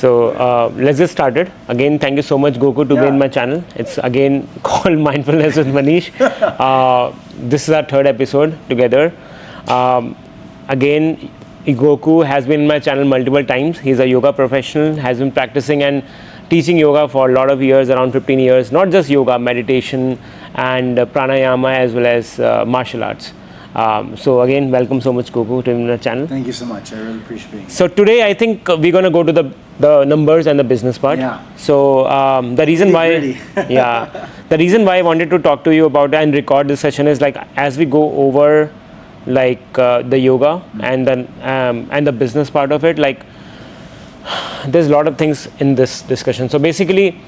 Let's get started. Again, thank you so much, Goku, to be in my channel. It's again called Mindfulness with Manish. This is our third episode together. Again, Goku has been in my channel multiple times. He's a yoga professional, has been practicing and teaching yoga for a lot of years, around 15 years. Not just yoga, meditation and pranayama as well as martial arts. So again, welcome so much, Goku, to the channel. Thank you so much. I really appreciate being here. So today, I think we're going to go to the numbers and the business part. Yeah. So the reason why, the reason why I wanted to talk to you about and record this session is like as we go over like the yoga and the business part of it, like there's a lot of things in this discussion. So basically,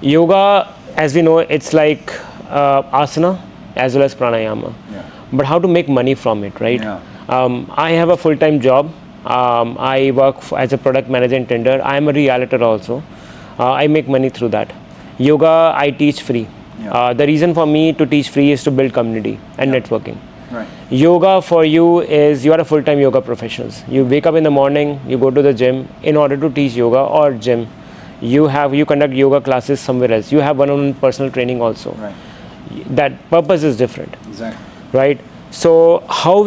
yoga, as we know, it's like asana as well as pranayama. Yeah. But how to make money from it, right? Yeah. I have a full-time job. I work as a product manager in Tinder. I am a realtor also. I make money through that. Yoga, I teach free. Yeah. The reason for me to teach free is to build community and networking. Right. Yoga for you is you are a full-time yoga professionals. You wake up in the morning, you go to the gym in order to teach yoga or gym. You conduct yoga classes somewhere else. You have one-on-one personal training also. Right. That purpose is different. Exactly. Right. So how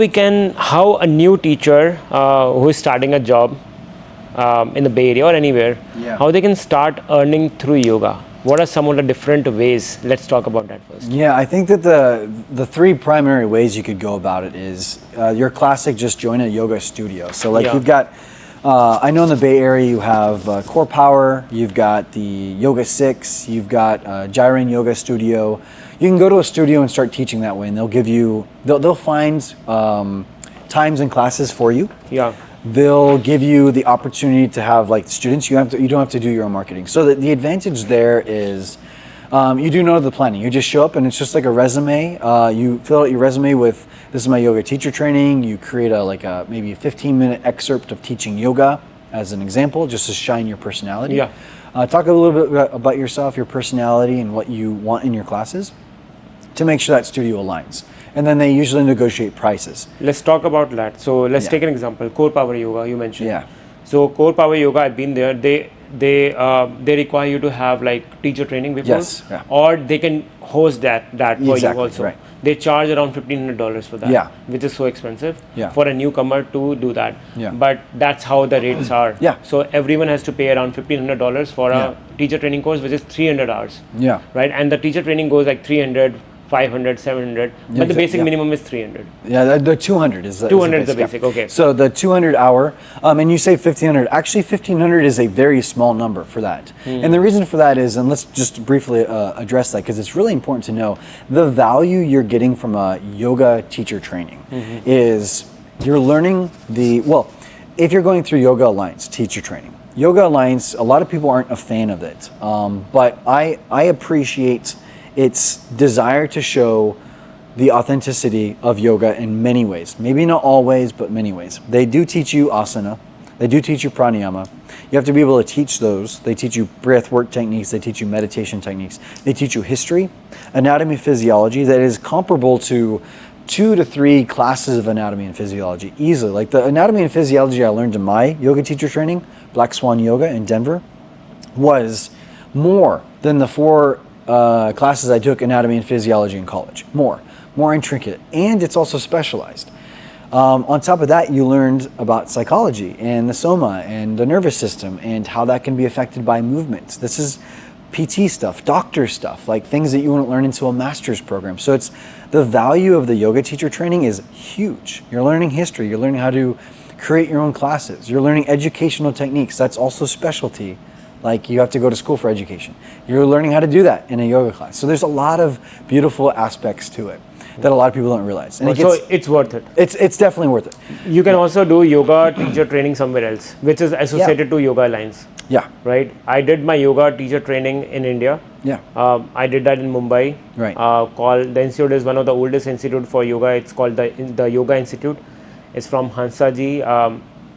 a new teacher who is starting a job in the Bay Area or anywhere, how they can start earning through yoga? What are some of the different ways? Let's talk about that first. Yeah, I think that the three primary ways you could go about it is your classic just join a yoga studio. So like you've got, I know in the Bay Area you have Core Power, you've got the Yoga 6, you've got Jairin Yoga Studio. You can go to a studio and start teaching that way, and they'll give you, they'll find times and classes for you. Yeah. They'll give you the opportunity to have like students. You don't have to do your own marketing. So the advantage there is you do know the planning. You just show up and it's just like a resume. You fill out your resume with, this is my yoga teacher training. You create maybe a 15-minute excerpt of teaching yoga as an example, just to shine your personality. Yeah. Talk a little bit about yourself, your personality, and what you want in your classes to make sure that studio aligns. And then they usually negotiate prices. Let's talk about that. So let's take an example. Core Power Yoga, you mentioned. Yeah. So Core Power Yoga, I've been there. They require you to have like teacher training before. Yes. Yeah. Or they can host that for you also. Right. They charge around $1,500 for that. Which is so expensive for a newcomer to do that. Yeah. But that's how the rates are. Yeah. So everyone has to pay around $1,500 for a teacher training course, which is 300 hours. Yeah. Right. And the teacher training goes like 300. 500, 700, but the basic minimum is 300. Yeah, the 200 is the 200 is the basic, okay. So the 200 hour, and you say 1,500, actually 1,500 is a very small number for that. And the reason for that is, and let's just briefly address that because it's really important to know, the value you're getting from a yoga teacher training is you're learning if you're going through Yoga Alliance teacher training. Yoga Alliance, a lot of people aren't a fan of it, but I appreciate its desire to show the authenticity of yoga in many ways. Maybe not all ways, but many ways. They do teach you asana. They do teach you pranayama. You have to be able to teach those. They teach you breath work techniques. They teach you meditation techniques. They teach you history, anatomy, physiology that is comparable to 2 to 3 classes of anatomy and physiology easily. Like the anatomy and physiology I learned in my yoga teacher training, Black Swan Yoga in Denver, was more than the 4 classes I took anatomy and physiology in college. More intricate, and it's also specialized. On top of that, you learned about psychology and the soma and the nervous system and how that can be affected by movements. This is PT stuff, doctor stuff, like things that you wouldn't learn into a master's program. So it's the value of the yoga teacher training is huge. You're learning history. You're learning how to create your own classes. You're learning educational techniques. That's also specialty. Like you have to go to school for education. You're learning how to do that in a yoga class. So there's a lot of beautiful aspects to it that a lot of people don't realize. And so it's worth it. It's definitely worth it. You can also do yoga teacher training somewhere else, which is associated to Yoga Alliance. Yeah. Right. I did my yoga teacher training in India. Yeah. I did that in Mumbai. Right. The institute is one of the oldest institute for yoga. It's called the Yoga Institute. It's from Hansaji.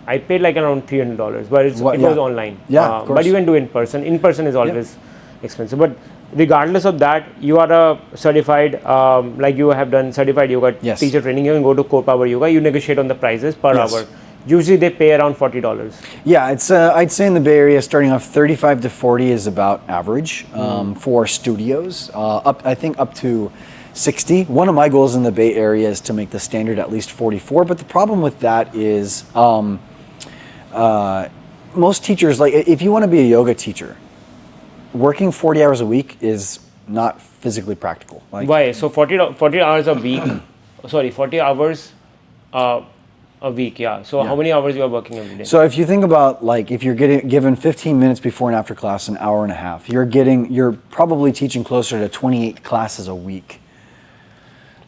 I paid like around $300, but it was online. Yeah, of course. But you can do in person. In person is always expensive. But regardless of that, you are a certified, like you have done certified yoga teacher training. You can go to Core Power Yoga. You negotiate on the prices per hour. usually they pay around $40. Yeah, it's I'd say in the Bay Area, starting off 35 to 40 is about average for studios. I think up to 60. One of my goals in the Bay Area is to make the standard at least 44. But the problem with that is most teachers, like if you want to be a yoga teacher, working 40 hours a week is not physically practical. Like, Why? So 40 hours a week, sorry, 40 hours a week, yeah. So how many hours you are working every day? So if you think about like if you're given 15 minutes before and after class, an hour and a half, you're probably teaching closer to 28 classes a week.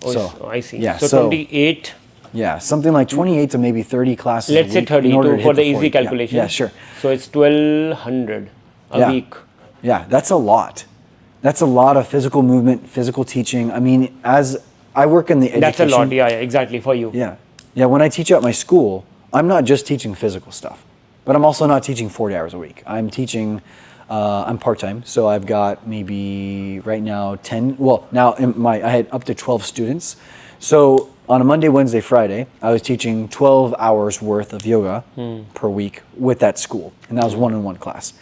Oh, So I see. yeah, So 28. Yeah, something like 28 to maybe 30 classes Let's a say week 30 in order to for hit the 40. easy calculation. Yeah, sure. So it's 1200 a week. Yeah, that's a lot. That's a lot of physical movement, physical teaching. I mean, as I work in the education. That's a lot, yeah, exactly, for you. Yeah. Yeah, when I teach at my school, I'm not just teaching physical stuff, but I'm also not teaching 40 hours a week. I'm teaching, I'm part-time, so I've got maybe right now 10, well, now I had up to 12 students. So on a Monday, Wednesday, Friday, I was teaching 12 hours worth of yoga per week with that school, and that was one-on-one class.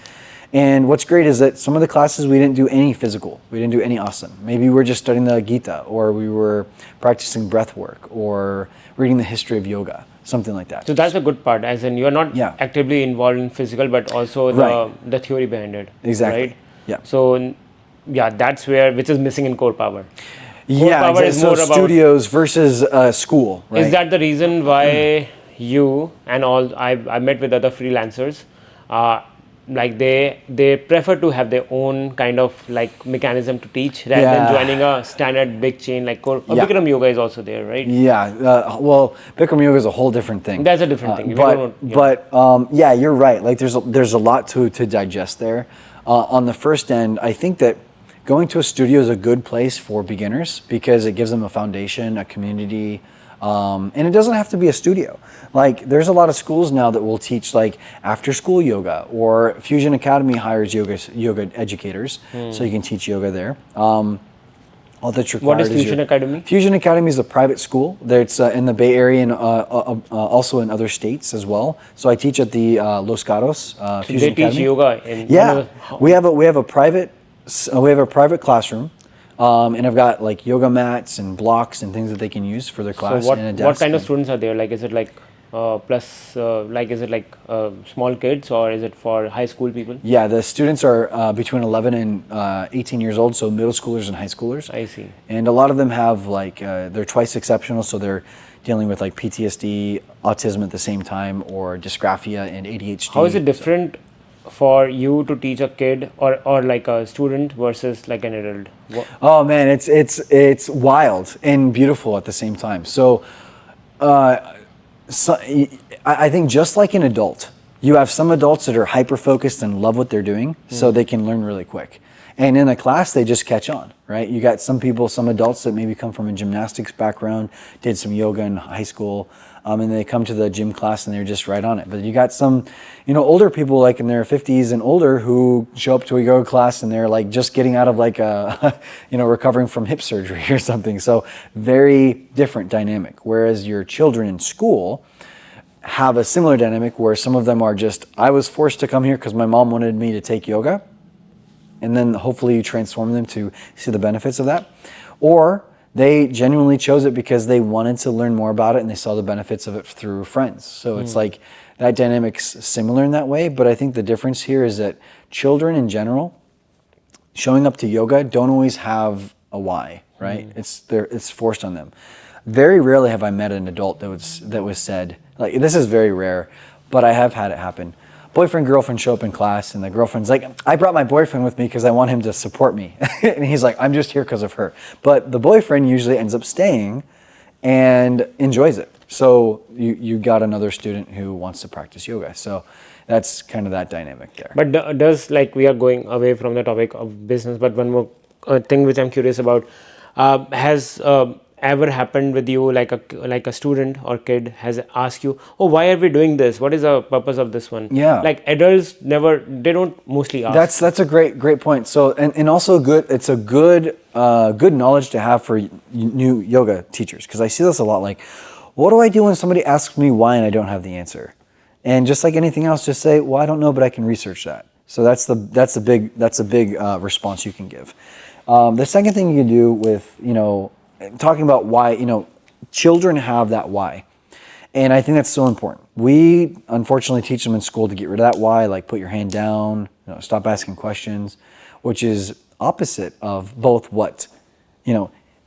And what's great is that some of the classes we didn't do any physical, we didn't do any asana. Maybe we were just studying the Gita, or we were practicing breath work, or reading the history of yoga, something like that. So that's a good part, as in you're not actively involved in physical, but also the theory behind it. Exactly. Right? Yeah. So yeah, that's which is missing in core power. Yeah, exactly. So studios versus school, right? Is that the reason why you and all, I met with other freelancers, like they prefer to have their own kind of like mechanism to teach rather than joining a standard big chain like Bikram Yoga is also there, right? Yeah, well, Bikram Yoga is a whole different thing. That's a different thing. But yeah, you're right. Like there's a lot to digest there. On the first end, I think that going to a studio is a good place for beginners because it gives them a foundation, a community, and it doesn't have to be a studio. Like there's a lot of schools now that will teach like after school yoga, or Fusion Academy hires yoga educators, so you can teach yoga there. All that's required. What is Fusion Academy? Fusion Academy is a private school. It's in the Bay Area and also in other states as well. So I teach at the Los Gatos Fusion Academy. They teach yoga. We have a private classroom. And I've got like yoga mats and blocks and things that they can use for their class. So and what kind of students are there? Like, is it like small kids, or is it for high school people? Yeah, the students are between 11 and 18 years old, so middle schoolers and high schoolers. I see. And a lot of them have like, they're twice exceptional, so they're dealing with like PTSD, autism at the same time, or dysgraphia and ADHD. How is it different for you to teach a kid or like a student versus like an adult? Oh man, it's wild and beautiful at the same time. So I think just like an adult, you have some adults that are hyper focused and love what they're doing, so they can learn really quick. And in a class, they just catch on, right? You got some adults that maybe come from a gymnastics background, did some yoga in high school, and they come to the gym class and they're just right on it. But you got some, older people like in their 50s and older who show up to a yoga class and they're like just getting out of like a, recovering from hip surgery or something. So very different dynamic. Whereas your children in school have a similar dynamic where some of them are just, I was forced to come here because my mom wanted me to take yoga. And then hopefully you transform them to see the benefits of that. Or they genuinely chose it because they wanted to learn more about it and they saw the benefits of it through friends. So it's like that dynamic's similar in that way. But I think the difference here is that children in general, showing up to yoga don't always have a why, right? It's forced on them. Very rarely have I met an adult that was said, like, this is very rare, but I have had it happen. Boyfriend, girlfriend show up in class and the girlfriend's like, I brought my boyfriend with me because I want him to support me. And he's like, I'm just here because of her. But the boyfriend usually ends up staying and enjoys it. So you got another student who wants to practice yoga. So that's kind of that dynamic there. But does, like, we are going away from the topic of business, but one more thing which I'm curious about, has ever happened with you, like a student or kid has asked you, oh, why are we doing this? What is the purpose of this one? Yeah. Like adults they don't mostly ask. That's a great point. So, and also it's a good knowledge to have for new yoga teachers. Cause I see this a lot, like, What do I do when somebody asks me why and I don't have the answer? And just like anything else, just say, well, I don't know, but I can research that. So that's a big response you can give. The second thing you can do with, talking about why, children have that why. And I think that's so important. We unfortunately teach them in school to get rid of that why, like put your hand down, stop asking questions, which is opposite of both what,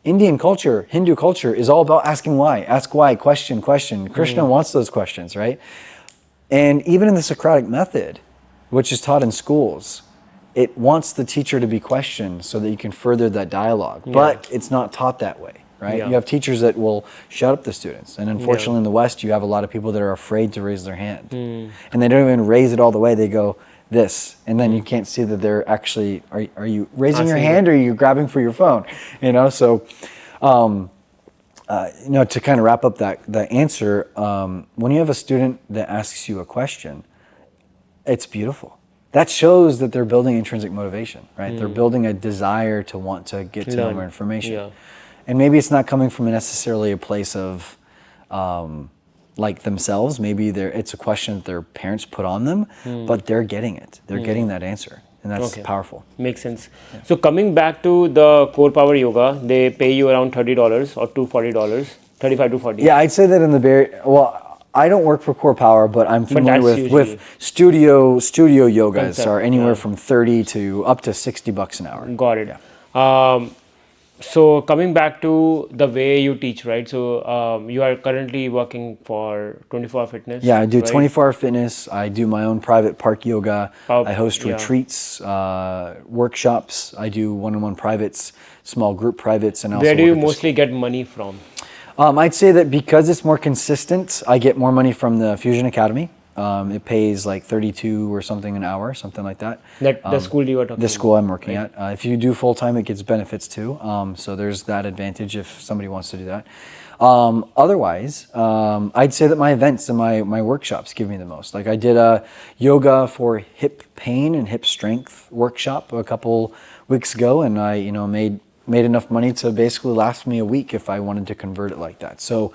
Indian culture, Hindu culture is all about asking why. Ask why, question. Krishna wants those questions, right? And even in the Socratic method, which is taught in schools, it wants the teacher to be questioned so that you can further that dialogue. Yeah. But it's not taught that way, right? Yeah. You have teachers that will shut up the students. And unfortunately in the West, you have a lot of people that are afraid to raise their hand. And they don't even raise it all the way. They go, this, and then you can't see that they're actually, are you raising your hand or are you grabbing for your phone? So, to kind of wrap up that answer, when you have a student that asks you a question, it's beautiful. That shows that they're building intrinsic motivation, right? They're building a desire to want to get to know more information. Yeah. And maybe it's not coming from necessarily a place of, like themselves, maybe it's a question that their parents put on them, but they're getting it. They're getting that answer, and that's powerful. Makes sense. Yeah. So coming back to the Core Power Yoga, they pay you around $30 or to $40, 35 to 40. Yeah, I'd say that in the I don't work for Core Power, but I'm familiar with studio yogas are anywhere from 30 to up to $60 an hour. Got it. Yeah. So coming back to the way you teach, right? So you are currently working for 24 Hour Fitness. Yeah, I do 24 Hour Fitness. I do my own private park yoga. I host retreats, workshops. I do one-on-one privates, small group privates, and also. Where do you mostly get money from? I'd say that because it's more consistent, I get more money from the Fusion Academy. It pays like 32 or something an hour, something like that. The school you are talking about? The school I'm working at. If you do full-time, it gets benefits too. So there's that advantage if somebody wants to do that. Otherwise, I'd say that my events and my workshops give me the most. Like I did a yoga for hip pain and hip strength workshop a couple weeks ago, and I made enough money to basically last me a week if I wanted to convert it like that. So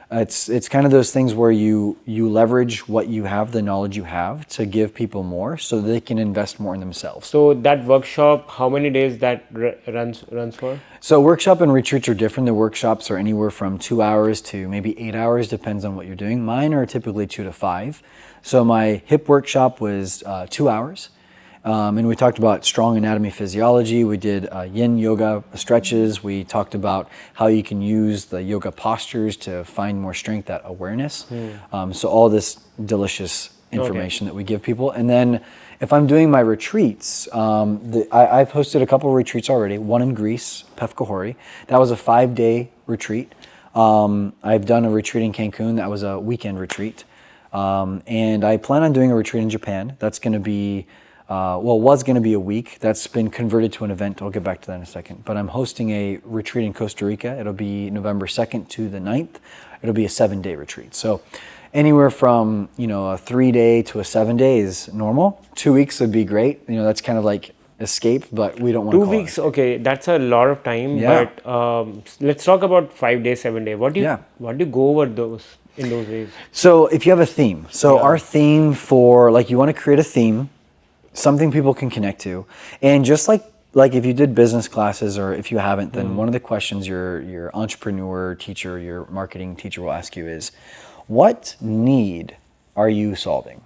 it's kind of those things where you leverage what you have, the knowledge you have, to give people more so they can invest more in themselves. So that workshop, how many days that runs for? So workshop and retreats are different. The workshops are anywhere from 2 hours to maybe 8 hours, depends on what you're doing. Mine are typically 2 to 5. So my hip workshop was 2 hours. And we talked about strong anatomy physiology. We did yin yoga stretches. We talked about how you can use the yoga postures to find more strength, that awareness. So all this delicious information that we give people. And then if I'm doing my retreats, I've hosted a couple of retreats already, one in Greece, Pefkahori. That was a 5-day retreat. I've done a retreat in Cancun. That was a weekend retreat. And I plan on doing a retreat in Japan. That's going to be was going to be a week. That's been converted to an event. I'll get back to that in a second. But I'm hosting a retreat in Costa Rica. It'll be November 2nd to the 9th. It'll be a 7-day retreat. So anywhere from, a 3-day to a 7-day is normal. 2 weeks would be great. That's kind of like escape, but we don't want to 2 weeks, okay, that's a lot of time. Yeah. But let's talk about 5 days, 7 days. What do you go over in those days? So if you have a theme. So our theme for, you want to create a theme, something people can connect to. And just like if you did business classes, or if you haven't, then one of the questions your entrepreneur teacher, your marketing teacher will ask you is, what need are you solving?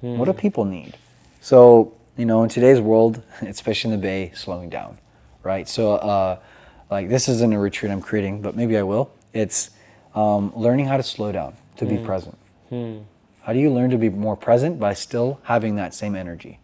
What do people need? So, in today's world, especially in the Bay, slowing down, right? So, this isn't a retreat I'm creating, but maybe I will. It's learning how to slow down, to be present. How do you learn to be more present by still having that same energy?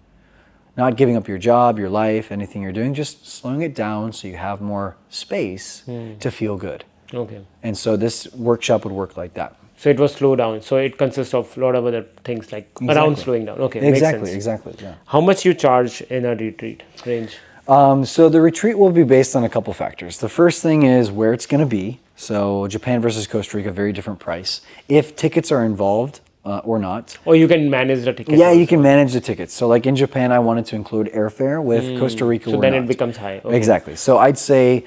Not giving up your job, your life, anything you're doing, just slowing it down so you have more space to feel good. Okay. And so this workshop would work like that. So it was slow down. So it consists of a lot of other things around slowing down. Okay, exactly, makes sense. Exactly. Yeah. How much you charge in a retreat range? So the retreat will be based on a couple factors. The first thing is where it's going to be. So Japan versus Costa Rica, very different price. If tickets are involved, or not. Or you can manage the tickets. Yeah, also. You can manage the tickets. So in Japan, I wanted to include airfare. With Costa Rica, so then it becomes high. Okay. Exactly. So I'd say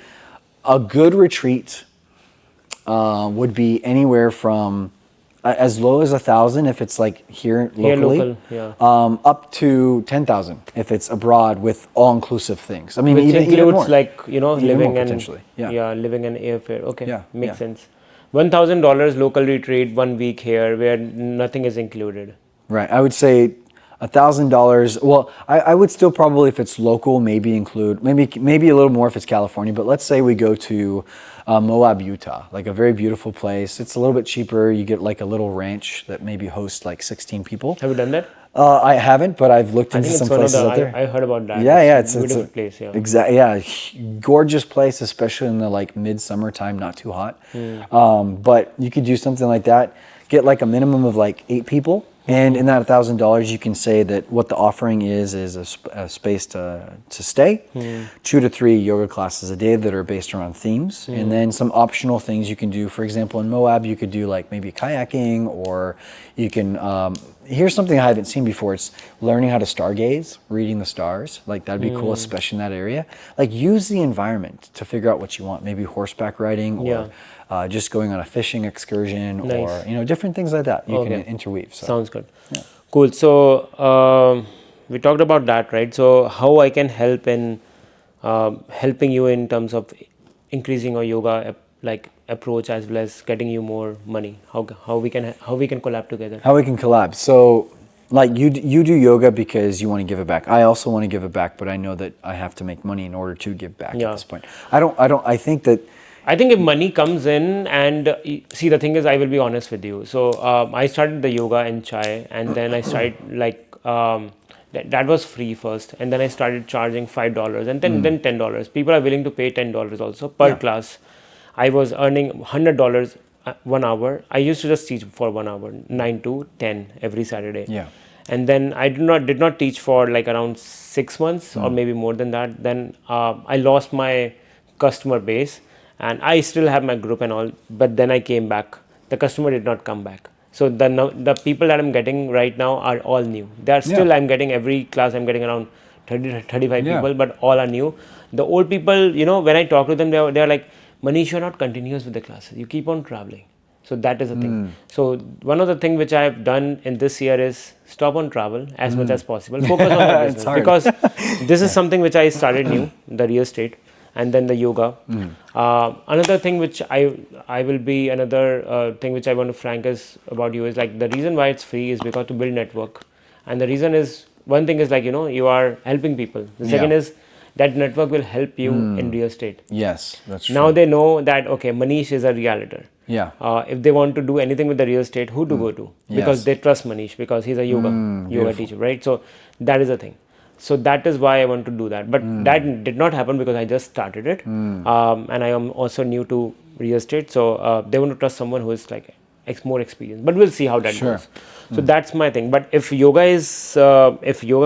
a good retreat, would be anywhere from as low as 1,000 if it's like here locally, local, yeah. Up to 10,000 if it's abroad with all-inclusive things. I mean, Which even includes more. like Even living more and potentially. Yeah. living and airfare. Okay, Yeah, makes yeah. sense. $1,000 local retreat, 1 week here where nothing is included. Right. I would say $1,000. Well, I would still probably, if it's local, maybe include maybe a little more if it's California. But let's say we go to Moab, Utah, like a very beautiful place. It's a little bit cheaper. You get like a little ranch that maybe hosts like 16 people. Have you done that? I haven't, but I've looked I into think some it's one of places the. out there. I heard about that. Yeah, it's a beautiful a place. Yeah. Exactly. Yeah, gorgeous place, especially in the like midsummer time, not too hot. But you could do something like that. Get like a minimum of like 8 people, and in that $1,000, you can say that what the offering is a space to stay, 2 to 3 yoga classes a day that are based around themes, and then some optional things you can do. For example, in Moab, you could do like maybe kayaking, or you can. Here's something I haven't seen before. It's learning how to stargaze, reading the stars. Like that'd be cool, especially in that area. Like use the environment to figure out what you want. Maybe horseback riding, or just going on a fishing excursion, Nice. or different things like that. You can interweave. So. Sounds good. Yeah. Cool. So we talked about that, right? So how I can help in helping you in terms of increasing your yoga approach as well as getting you more money. How we can collab together. How we can collab. So like you do yoga because you want to give it back. I also want to give it back, but I know that I have to make money in order to give back at this point. I think if money comes in, and see, the thing is, I will be honest with you. So I started the yoga and chai, and then I started that was free first, and then I started charging $5, and then $10. People are willing to pay $10 also per class. I was earning $100 1 hour. I used to just teach for 1 hour, 9 to 10 every Saturday. Yeah. And then I did not teach for like around 6 months or maybe more than that. Then I lost my customer base, and I still have my group and all. But then I came back. The customer did not come back. So the people that I'm getting right now are all new. They are still, I'm getting every class, I'm getting around 30 to 35 people, but all are new. The old people, when I talk to them, they're like, Manish, you're not continuous with the classes. You keep on traveling. So that is the thing. So one of the things which I have done in this year is stop on travel as much as possible. Focus on the business. Because this is something which I started new, the real estate, and then the yoga. Another thing which I will be, another thing which I want to frank is about you is like the reason why it's free is because to build network. And the reason is, one thing is like, you are helping people. The second is, that network will help you in real estate. Yes, that's true. Now they know that, okay, Manish is a realtor. Yeah. If they want to do anything with the real estate, who to go to? Because they trust Manish, because he's a yoga teacher, right? So that is the thing. So that is why I want to do that. But that did not happen because I just started it. And I am also new to real estate. So they want to trust someone who is like more experienced. But we'll see how that goes. So that's my thing. But if yoga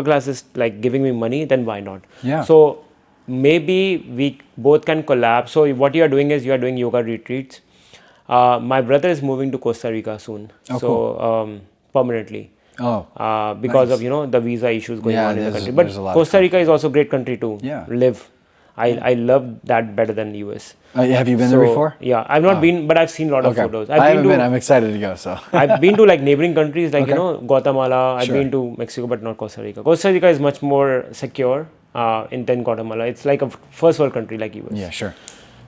class is like giving me money, then why not? Yeah. So maybe we both can collab. So what you are doing is you are doing yoga retreats. My brother is moving to Costa Rica soon. Permanently. Because of the visa issues going on in the country. But Costa Rica is also a great country to live. I love that better than US. Have you been there before? Yeah, I've not been, but I've seen a lot of photos. I haven't been. I'm excited to go. So I've been to like neighboring countries like Guatemala. I've been to Mexico, but not Costa Rica. Costa Rica is much more secure than Guatemala. It's like a first world country like US. Yeah, sure.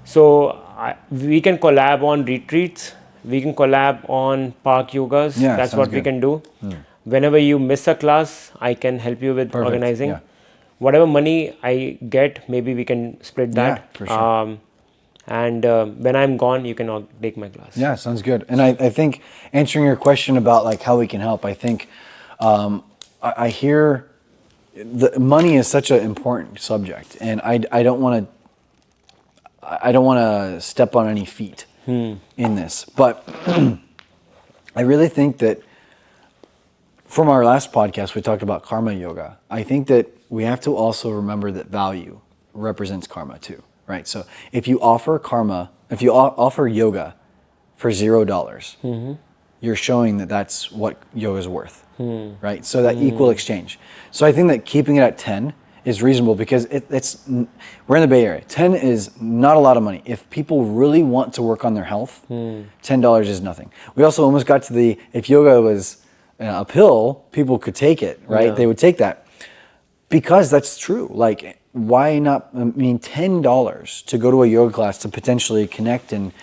So we can collab on retreats. We can collab on park yogas. Yeah, that's what we can do. Whenever you miss a class, I can help you with organizing. Yeah. Whatever money I get, maybe we can split that. Yeah, for sure. And when I'm gone, you can all take my class. Yeah, sounds good. And I think answering your question about like how we can help, I think I hear the money is such an important subject, and I don't want to step on any feet in this, but I really think that from our last podcast, we talked about karma yoga. I think that we have to also remember that value represents karma too, right? So if you offer offer yoga for $0, you're showing that that's what yoga is worth, right? So that equal exchange. So I think that keeping it at 10 is reasonable because we're in the Bay Area. 10 is not a lot of money. If people really want to work on their health, $10 is nothing. We also almost got to if yoga was a pill, people could take it, right? Yeah. They would take that because that's true. Like, why not? I mean, $10 to go to a yoga class to potentially connect and,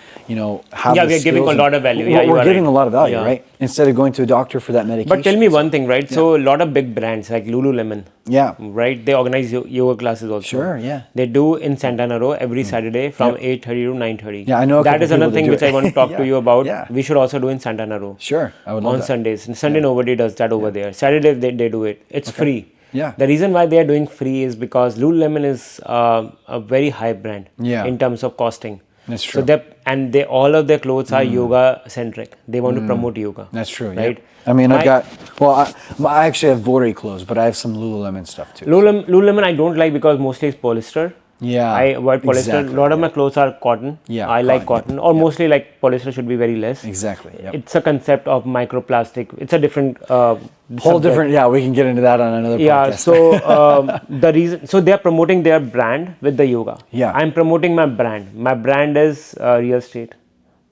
have Yeah, the we're giving a skills lot of value. Yeah, you we're are giving right. a lot of value, Yeah. right? Instead of going to a doctor for that medication. But tell me one thing, right? So a lot of big brands like Lululemon, Yeah. right? They organize yoga classes also. Sure, yeah. They do in Santana Row every Saturday from 8:30 to 9:30. Yeah, I know a That couple is another people that thing do which it. I want to talk Yeah, to you about. yeah. We should also do in Santana Row Sure, I would love on that. Sundays. And Sunday nobody does that over there. Saturday they do it. It's free. Yeah. The reason why they are doing free is because Lululemon is a very high brand Yeah. in terms of costing. That's true. So all of their clothes are yoga centric. They want to promote yoga. That's true, right? yeah. I mean, I I actually have Pottery clothes, but I have some Lululemon stuff too. Lululemon I don't like because mostly it's polyester. Yeah, I avoid polyester. exactly, A lot of my clothes are cotton. Yeah, I like cotton, cotton, or mostly like polyester should be very less. Exactly, yep. It's a concept of microplastic. It's a different Whole subject. different, yeah, we can get into that on another Yeah, podcast. so they're promoting their brand with the yoga. Yeah. I'm promoting my brand. My brand is real estate.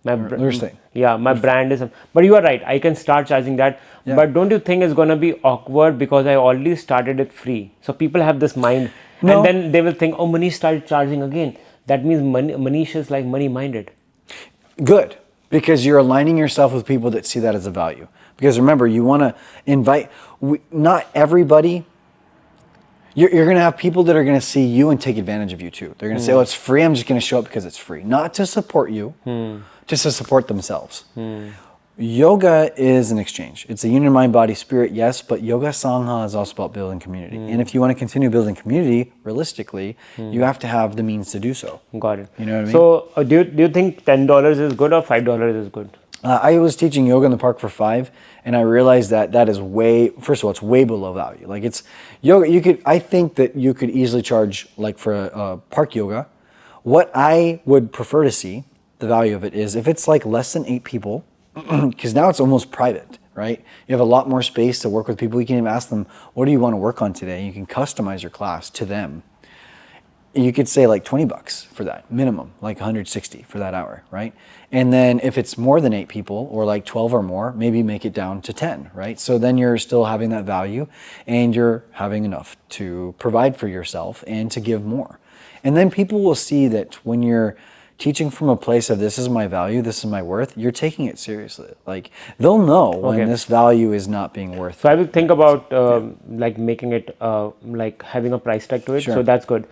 Real estate. Yeah, my brand is. But you are right. I can start charging that. Yeah. But don't you think it's gonna be awkward because I already started it free? So people have this mind, No. and then they will think, oh, Manish started charging again. That means Manish is like money minded. Good, because you're aligning yourself with people that see that as a value. Because remember, you want to invite, not everybody, you're going to have people that are going to see you and take advantage of you too. They're going to say, oh, it's free, I'm just going to show up because it's free. Not to support you, just to support themselves. Yoga is an exchange. It's a union, mind, body, spirit, yes, but yoga sangha is also about building community. And if you want to continue building community, realistically, you have to have the means to do so. Got it. You know what I mean? So do you think $10 is good or $5 is good? I was teaching yoga in the park for 5, and I realized that is first of all, it's way below value. Like, it's yoga, I think that you could easily charge, like, for a park yoga. What I would prefer to see, the value of it is, if it's like less than 8 people, because now it's almost private, right? You have a lot more space to work with people. You can even ask them, what do you want to work on today? You can customize your class to them. You could say like $20 for that, minimum, like 160 for that hour, right? And then if it's more than 8 people or like 12 or more, maybe make it down to 10, right? So then you're still having that value and you're having enough to provide for yourself and to give more. And then people will see that when you're teaching from a place of this is my value, this is my worth, you're taking it seriously. Like, they'll know when this value is not being worth. So I will think about like making it like having a price tag to it. Sure. So that's good.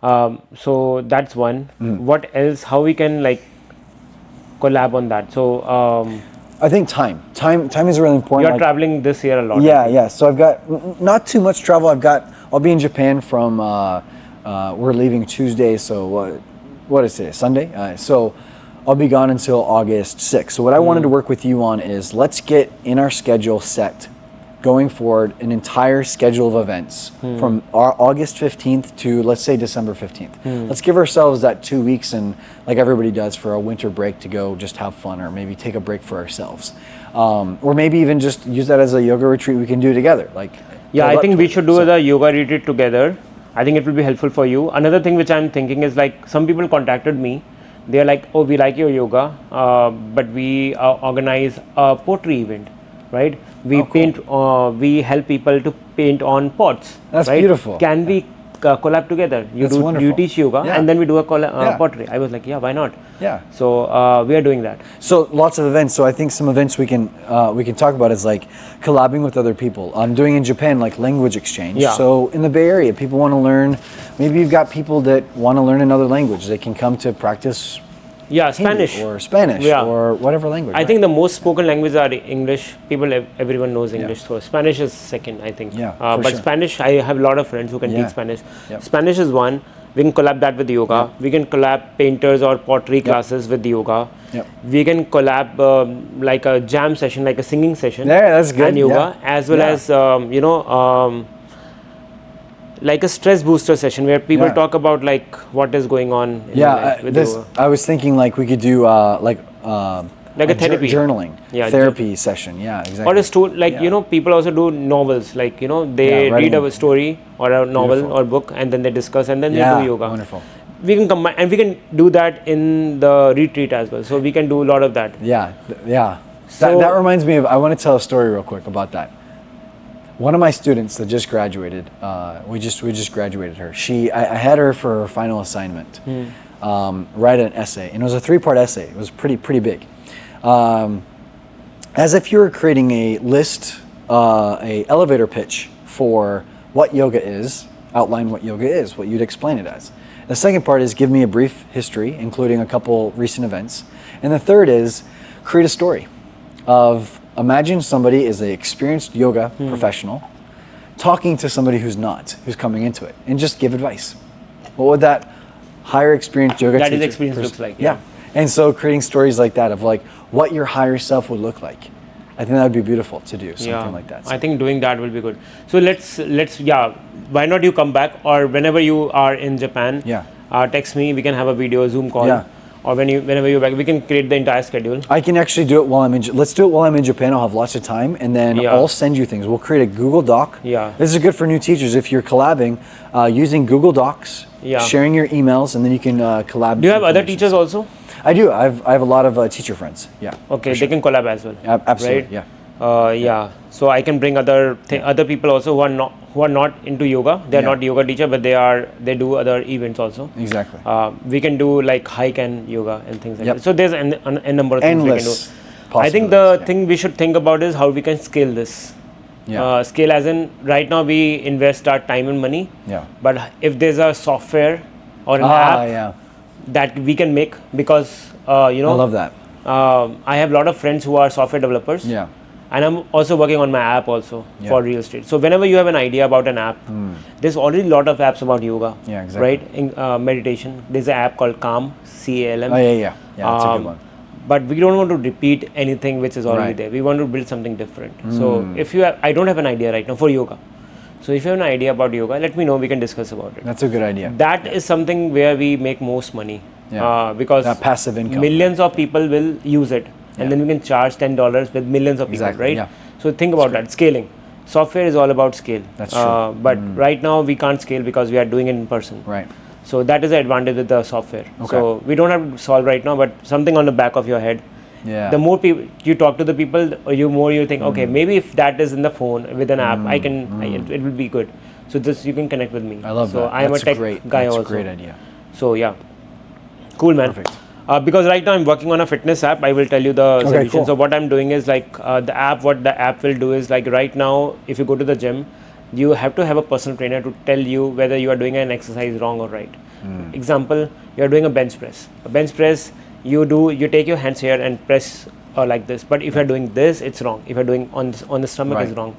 So that's one. What else? How we can like collab on that? So I think time is really important. you're traveling this year a lot. Yeah. So I've got not too much travel. I'll be in Japan from, we're leaving Tuesday. So what is it, Sunday? So I'll be gone until August 6th. So what I wanted to work with you on is let's get in our schedule set going forward an entire schedule of events from our August 15th to, let's say, December 15th. Let's give ourselves that 2 weeks, and like everybody does for a winter break, to go just have fun, or maybe take a break for ourselves. Or maybe even just use that as a yoga retreat we can do together. Yeah, I think we should do the yoga retreat together. I think it will be helpful for you. Another thing which I'm thinking is, like, some people contacted me. They're like, oh, we like your yoga, but we organize a pottery event, right? We paint, we help people to paint on pots. That's right? beautiful. Can we collab together? You teach yoga, and then we do a pottery. I was like, yeah, why not? Yeah. So we are doing that. So lots of events. So I think some events we can talk about is like collabing with other people. I'm doing in Japan like language exchange. Yeah. So in the Bay Area, people want to learn. Maybe you've got people that want to learn another language. They can come to practice. Yeah, Hindi Spanish or Spanish or whatever language. I think the most spoken languages are English. Everyone knows English, so Spanish is second, I think. Yeah, but sure. Spanish, I have a lot of friends who can teach Spanish. Yep. Spanish is one. We can collab that with yoga. We can collab painters or pottery classes with yoga. Yep. We can collab like a jam session, like a singing session. Yeah, that's good. And yoga, as well as like a stress booster session where people talk about like what is going on in their life with yoga. I was thinking like we could do Like a therapy. journaling, Yeah, therapy session. Yeah, exactly. Or a story, like people also do novels, like they read a story or a novel Beautiful. or book, and then they discuss, and then they Yeah, do yoga. wonderful. We can combine, and we can do that in the retreat as well. So we can do a lot of that. Yeah, yeah. So- that reminds me of. I want to tell a story real quick about that. One of my students that just graduated, we just graduated her. I had her for her final assignment, write an essay, and it was a 3-part essay. It was pretty big. As if you were creating a list, a elevator pitch for what yoga is, outline what yoga is, what you'd explain it as. The second part is give me a brief history, including a couple recent events. And the third is create a story of, imagine somebody is an experienced yoga professional talking to somebody who's not, who's coming into it, and just give advice. What would that higher experienced yoga That teacher is experience looks like. Yeah. And so creating stories like that of like what your higher self would look like. I think that would be beautiful to do, something like that. I think doing that will be good. So let's why not you come back, or whenever you are in Japan, text me, we can have a video Zoom call. Yeah. Or whenever you're back, we can create the entire schedule. I can actually do it while I'm in. Let's do it while I'm in Japan. I'll have lots of time, and then I'll send you things. We'll create a Google Doc. Yeah. This is good for new teachers if you're collabing, using Google Docs, sharing your emails, and then you can collab. Do you have other teachers also? I do. I have a lot of teacher friends. Yeah. Okay, they can collab as well. Absolutely. Right? Yeah. So I can bring other people also who are not into yoga. They are not yoga teacher, but they do other events also. Exactly. We can do like hike and yoga and things like Yep. that. So there's a number of things we can do. Endless I think the thing we should think about is how we can scale this. Yeah. Scale as in right now we invest our time and money. Yeah. But if there's a software or an app that we can make, because I love that. I have a lot of friends who are software developers. Yeah. And I'm also working on my app also for real estate. So whenever you have an idea about an app, there's already a lot of apps about yoga. Yeah, exactly. Right? In meditation. There's an app called Calm, CALM. Oh yeah. That's a good one. But we don't want to repeat anything which is already there. We want to build something different. So if you have, I don't have an idea right now for yoga. So if you have an idea about yoga, let me know, we can discuss about it. That's a good idea. That is something where we make most money. Because that passive income. Millions of people will use it. And then we can charge $10 with millions of people, right? Yeah. So think about that, scaling. Software is all about scale. That's true. But right now we can't scale because we are doing it in person. Right. So that is the advantage with the software. Okay. So we don't have to solve right now, but something on the back of your head. Yeah. The more people you talk to the people, or you think, okay, maybe if that is in the phone with an app, it will be good. So this you can connect with me. I love that. So I am a tech guy that's also. a great idea. So yeah, cool, man. Perfect. Because right now I'm working on a fitness app. I will tell you the solution. Cool. So what I'm doing is like what the app will do is like right now, if you go to the gym, you have to have a personal trainer to tell you whether you are doing an exercise wrong or right. Example, you are doing a bench press. A bench press, you take your hands here and press like this. But if you are doing this, it's wrong. If you are doing on the stomach, it's wrong.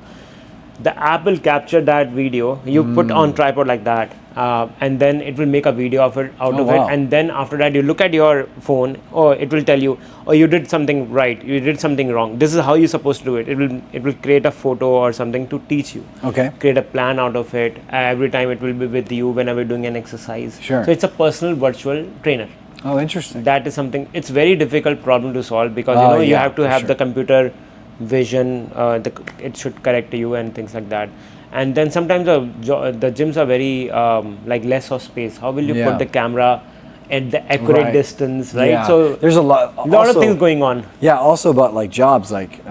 The app will capture that video. You put on tripod like that, and then it will make a video of it out of it. And then after that, you look at your phone, or it will tell you, oh, you did something right, you did something wrong. This is how you're supposed to do it. It will create a photo or something to teach you. Okay. Create a plan out of it. Every time it will be with you whenever you're doing an exercise. Sure. So it's a personal virtual trainer. Oh, interesting. That is something. It's very difficult problem to solve because you have to have the computer vision, it should correct you and things like that. And then sometimes the gyms are very like less of space. How will you put the camera at the accurate distance, right? Yeah. So there's a lot of things going on. Yeah, also about like jobs, like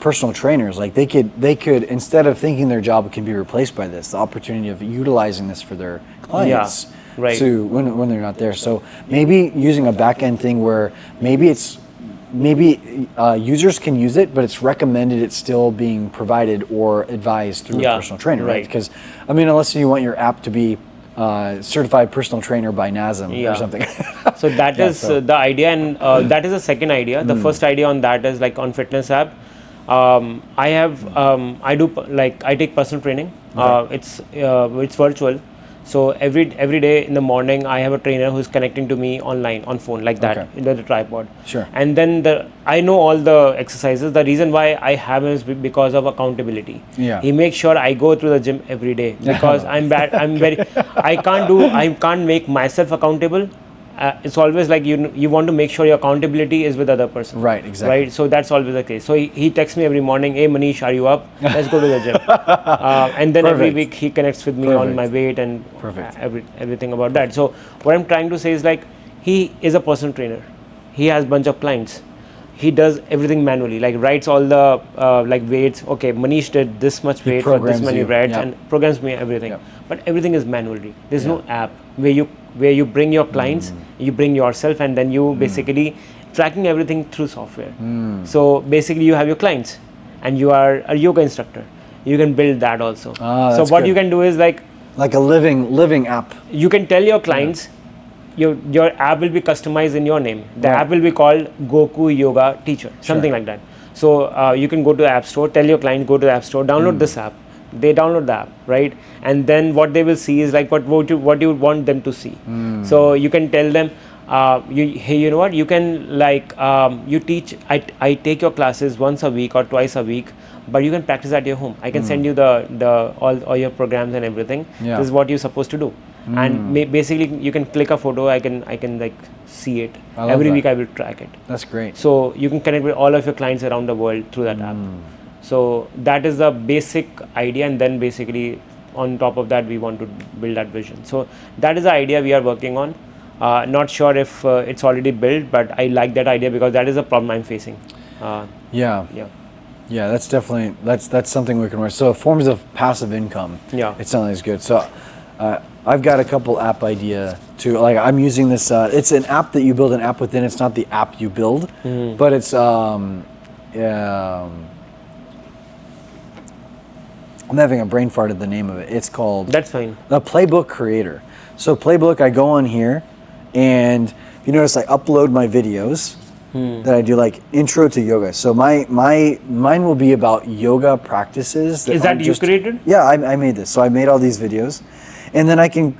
personal trainers, like they could instead of thinking their job can be replaced by this, the opportunity of utilizing this for their clients to when they're not there. So maybe using a back end thing where maybe users can use it, but it's recommended it's still being provided or advised through a personal trainer, right? Because I mean, unless you want your app to be certified personal trainer by NASM or something. So that is the idea, and that is the second idea. The first idea on that is like on fitness app. I take personal training. It's virtual. So every day in the morning, I have a trainer who's connecting to me online on phone like that into the tripod. Sure. And then I know all the exercises. The reason why I have him is because of accountability. Yeah. He makes sure I go to the gym every day because I'm bad. I can't make myself accountable. it's always like you want to make sure your accountability is with other person. Right, exactly. Right, so that's always the case. So he texts me every morning, hey Manish, are you up? Let's go to the gym. And then every week he connects with me on my weight and everything about that. So what I'm trying to say is like, he is a personal trainer. He has bunch of clients. He does everything manually, like writes all the like weights. Okay, Manish did this much weight for this many reps and programs me everything. But everything is manually. There's no app where you bring your clients, you bring yourself, and then you basically tracking everything through software. So basically you have your clients and you are a yoga instructor. You can build that also. So what you can do is like a living app. You can tell your clients, your app will be customized in your name. The app will be called Goku Yoga Teacher, something like that. So you can go to the App Store, tell your client, go to the App Store, download this app. They download the app, right? And then what they will see is like what you want them to see. So you can tell them, hey, you know what? You can like you teach. I take your classes once a week or twice a week, but you can practice at your home. I can send you the all your programs and everything. This is what you're supposed to do. And basically you can click a photo. I can like see it every week. I will track it. That's great. So you can connect with all of your clients around the world through that app. So that is the basic idea, and then basically on top of that we want to build that vision. So that is the idea we are working on. Not sure if it's already built, but I like that idea because that is a problem I'm facing. Yeah, that's definitely that's something we can work. So forms of passive income. It sounds good. So I've got a couple app idea too. Like I'm using this. It's an app that you build an app within. It's not the app you build, but it's I'm having a brain fart at the name of it. It's called. That's fine. The Playbook Creator. So Playbook, I go on here, and if you notice, I upload my videos that I do, like intro to yoga. So mine will be about yoga practices. Is that you created? Yeah, I made this. So I made all these videos, and then I can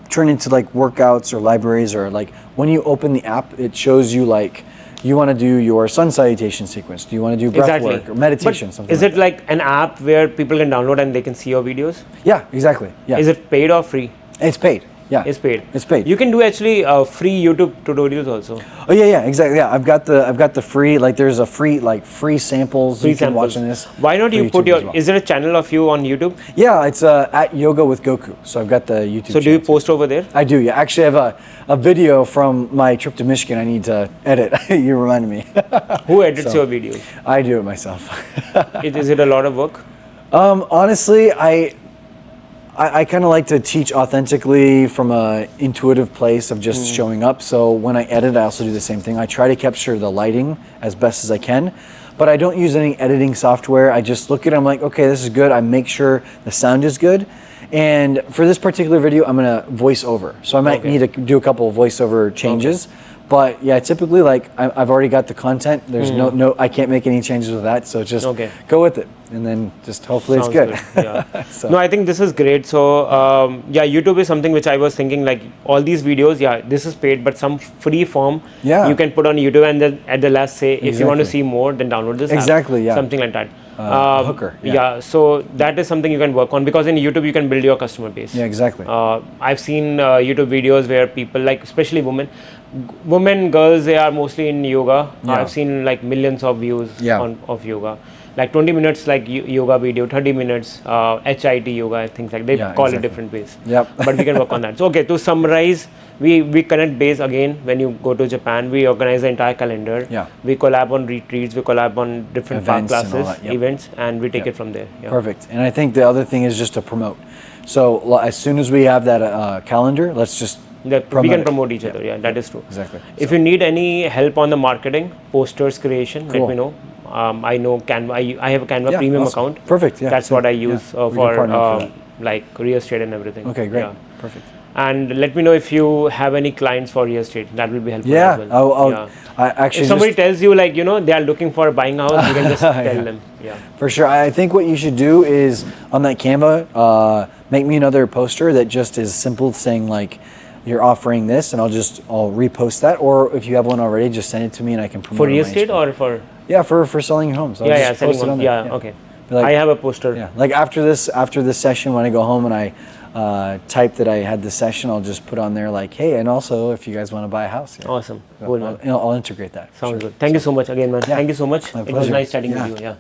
turn into like workouts or libraries, or like when you open the app, it shows you like. You want to do your sun salutation sequence. Do you want to do breath work or meditation? But something is it like an app where people can download and they can see your videos? Yeah, exactly. Yeah. Is it paid or free? It's paid. Yeah. It's paid. It's paid. You can do actually free YouTube tutorials also. Oh yeah, exactly. Yeah, I've got the free, like there's a free samples you can watch in this. Why not you put your? Is there a channel of you on YouTube? Yeah, it's at Yoga with Goku. So I've got the YouTube. So do you post over there? I do. Yeah, actually, I have a video from my trip to Michigan. I need to edit. You reminded me. Who edits your videos? I do it myself. Is it a lot of work? Honestly, I kind of like to teach authentically from a intuitive place of just showing up. So when I edit, I also do the same thing. I try to capture the lighting as best as I can, but I don't use any editing software. I just look at it, I'm like, okay, this is good. I make sure the sound is good. And for this particular video, I'm gonna voice over. So I might need to do a couple of voiceover changes. But yeah, typically like I've already got the content. There's no, I can't make any changes with that. So just go with it, and then just hopefully it's good. Yeah. No, I think this is great. So yeah, YouTube is something which I was thinking like all these videos. Yeah, this is paid, but some free form you can put on YouTube, and then at the last say if you want to see more, then download this app. Yeah. Something like that. Hooker. Yeah. So that is something you can work on because in YouTube you can build your customer base. Yeah, exactly. I've seen YouTube videos where people like, especially women, girls, they are mostly in yoga. I've seen like millions of views of yoga. Like 20 minutes like yoga video, 30 minutes HIT yoga, things like they call it different ways. But we can work on that. So okay, to summarize, we connect base again when you go to Japan. We organize the entire calendar. We collab on retreats, we collab on different classes, events, and we take it from there. Perfect. And I think the other thing is just to promote. So as soon as we have that calendar, let's just we can promote each other. Yeah, that is true. Exactly. If you need any help on the marketing, posters creation, let me know. I know Canva. I have a Canva premium account. Perfect. Yeah. That's what I use for like real estate and everything. Okay, great. Perfect. And let me know if you have any clients for real estate. That will be helpful. Yeah. As well. Actually, if somebody tells you like they are looking for buying a house, you can just tell them. Yeah. For sure. I think what you should do is on that Canva, make me another poster that just is simple, saying like, you're offering this, and I'll repost that. Or if you have one already, just send it to me and I can promote it. For real estate or for? Yeah, for selling your homes. Selling homes. Yeah, okay. Like, I have a poster. Yeah, like after this session, when I go home and type that I had the session, I'll just put on there like, hey, and also if you guys want to buy a house. Awesome. Cool, man. I'll integrate that. Sounds good. Thank you so much again, man. Thank you so much. It was pleasure. nice chatting with you. Yeah.